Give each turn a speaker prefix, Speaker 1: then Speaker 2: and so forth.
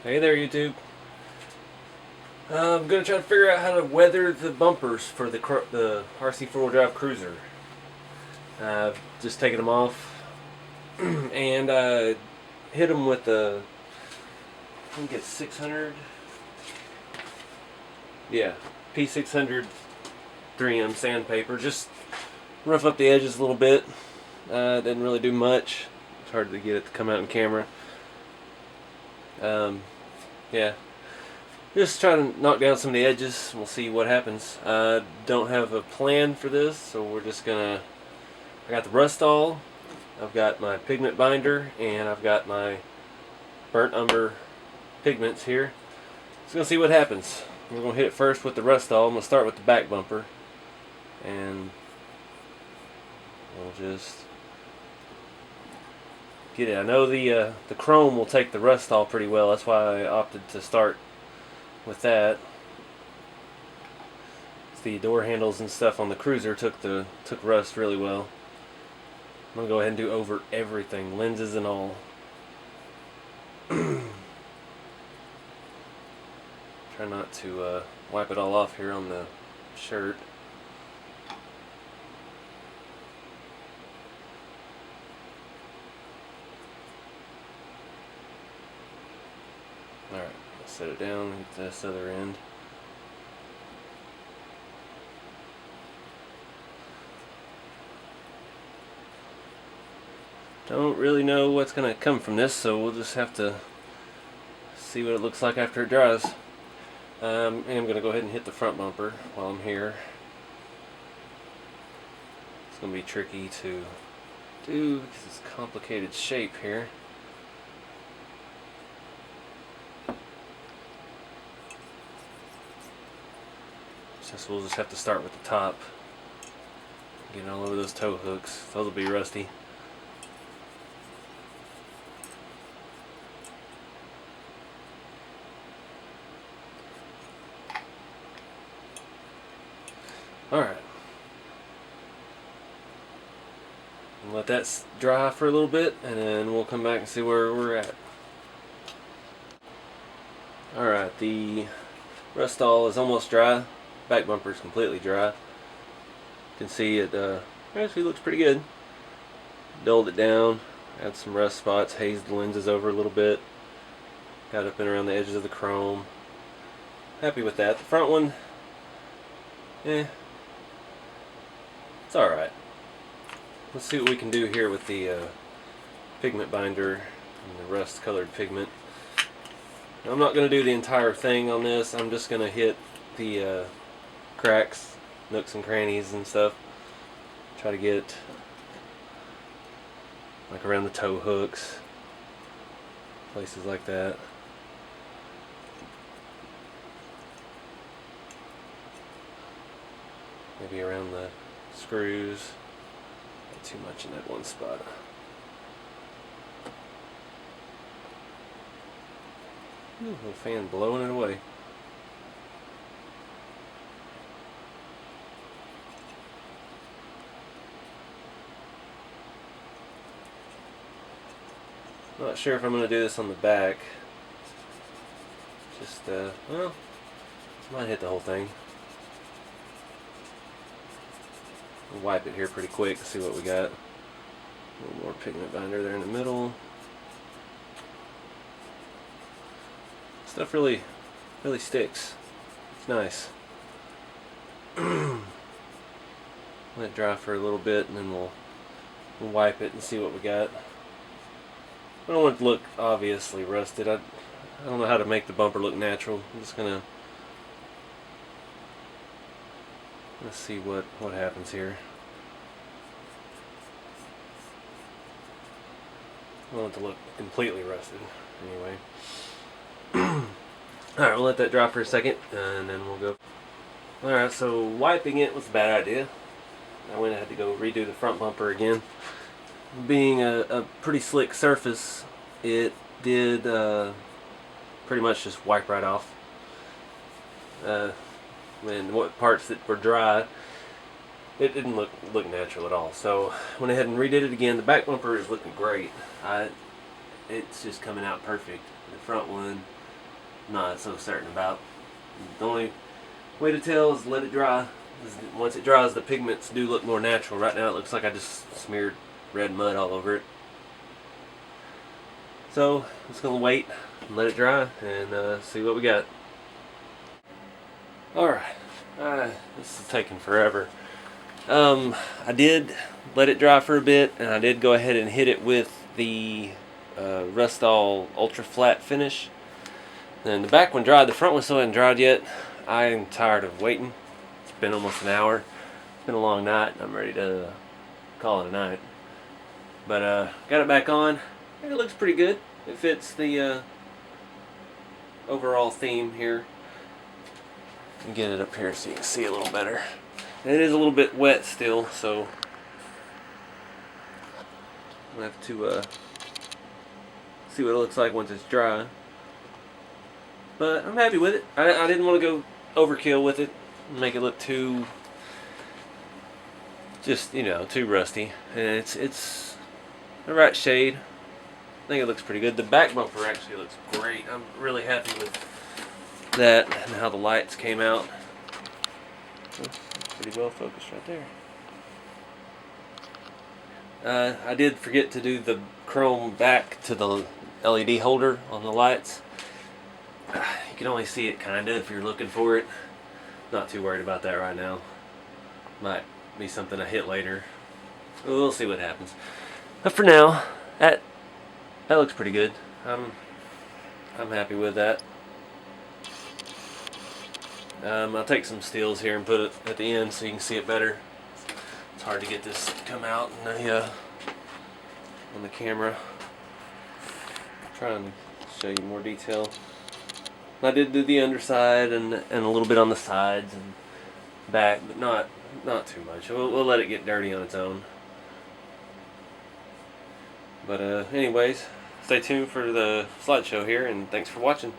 Speaker 1: Hey there, YouTube. I'm gonna try to figure out how to weather the bumpers for the RC four-wheel drive Cruiser. I've just taken them off and hit them with I think it's 600. Yeah, P600 3M sandpaper. Just rough up the edges a little bit. Didn't really do much. It's hard to get it to come out in camera. Yeah. Just try to knock down some of the edges. We'll see what happens. Don't have a plan for this, so we're just gonna. I got the Rustall, I've got my pigment binder, and I've got my burnt umber pigments here. So gonna see what happens. We're gonna hit it first with the Rustall. I'm gonna start with the back bumper, and we'll just get it. I know the chrome will take the Rustall pretty well. That's why I opted to start with that. The door handles and stuff on the Cruiser took rust really well. I'm gonna go ahead and do over everything, lenses and all. Try not to wipe it all off here on the shirt. Alright, set it down, hit this other end. Don't really know what's going to come from this, so we'll just have to see what it looks like after it dries. I'm going to go ahead and hit the front bumper while I'm here. It's going to be tricky to do because it's a complicated shape here. So we'll just have to start with the top. Getting all over those tow hooks. Those will be rusty. Alright. Let that dry for a little bit, and then we'll come back and see where we're at. Alright, the Rustall is almost dry. Back bumper is completely dry. You can see it actually looks pretty good. Dulled it down, add some rust spots, hazed the lenses over a little bit. Got up and around the edges of the chrome. Happy with that. The front one, it's alright. Let's see what we can do here with the pigment binder and the rust colored pigment. Now, I'm not going to do the entire thing on this. I'm just going to hit the cracks, nooks and crannies and stuff. Try to get like around the tow hooks, places like that. Maybe around the screws. Not too much in that one spot. Ooh, little fan blowing it away. Not sure if I'm going to do this on the back. Just, well, might hit the whole thing. We'll wipe it here pretty quick to see what we got. A little more pigment binder there in the middle. Stuff really sticks. It's nice. Let it dry for a little bit, and then we'll wipe it and see what we got. I don't want it to look obviously rusted. I don't know how to make the bumper look natural. I'm just gonna let's see what happens here. I don't want it to look completely rusted anyway. Alright, we'll let that dry for a second and then we'll go. Alright, so wiping it was a bad idea. I went and had to go redo the front bumper again. Being a pretty slick surface, it did pretty much just wipe right off. And what parts that were dry, it didn't look natural at all. So went ahead and redid it again. The back bumper is looking great. It's just coming out perfect. The front one, not so certain about. The only way to tell is let it dry. Once it dries, the pigments do look more natural. Right now it looks like I just smeared red mud all over it. So I'm just going to wait and let it dry and see what we got. Alright, this is taking forever. I did let it dry for a bit, and I did go ahead and hit it with the Rustall Ultra Flat finish. And the back one dried, the front one still hadn't dried yet. I am tired of waiting. It's been almost an hour. It's been a long night, and I'm ready to call it a night. But got it back on. I think it looks pretty good. It fits the overall theme here. Get it up here so you can see a little better. And it is a little bit wet still, so I'll have to see what it looks like once it's dry. But I'm happy with it. I didn't want to go overkill with it and make it look too, just, you know, too rusty. And it's the right shade. I think it looks pretty good. The back bumper actually looks great. I'm really happy with that and how the lights came out. Pretty well focused right there. I did forget to do the chrome back to the LED holder on the lights. You can only see it kinda if you're looking for it. Not too worried about that right now. Might be something I hit later. We'll see what happens. But for now, that looks pretty good. I'm happy with that. I'll take some steels here and put it at the end so you can see it better. It's hard to get this to come out on the camera. I'm trying to show you more detail. I did do the underside and a little bit on the sides and back, but not too much. We'll let it get dirty on its own. But anyways, stay tuned for the slideshow here, and thanks for watching.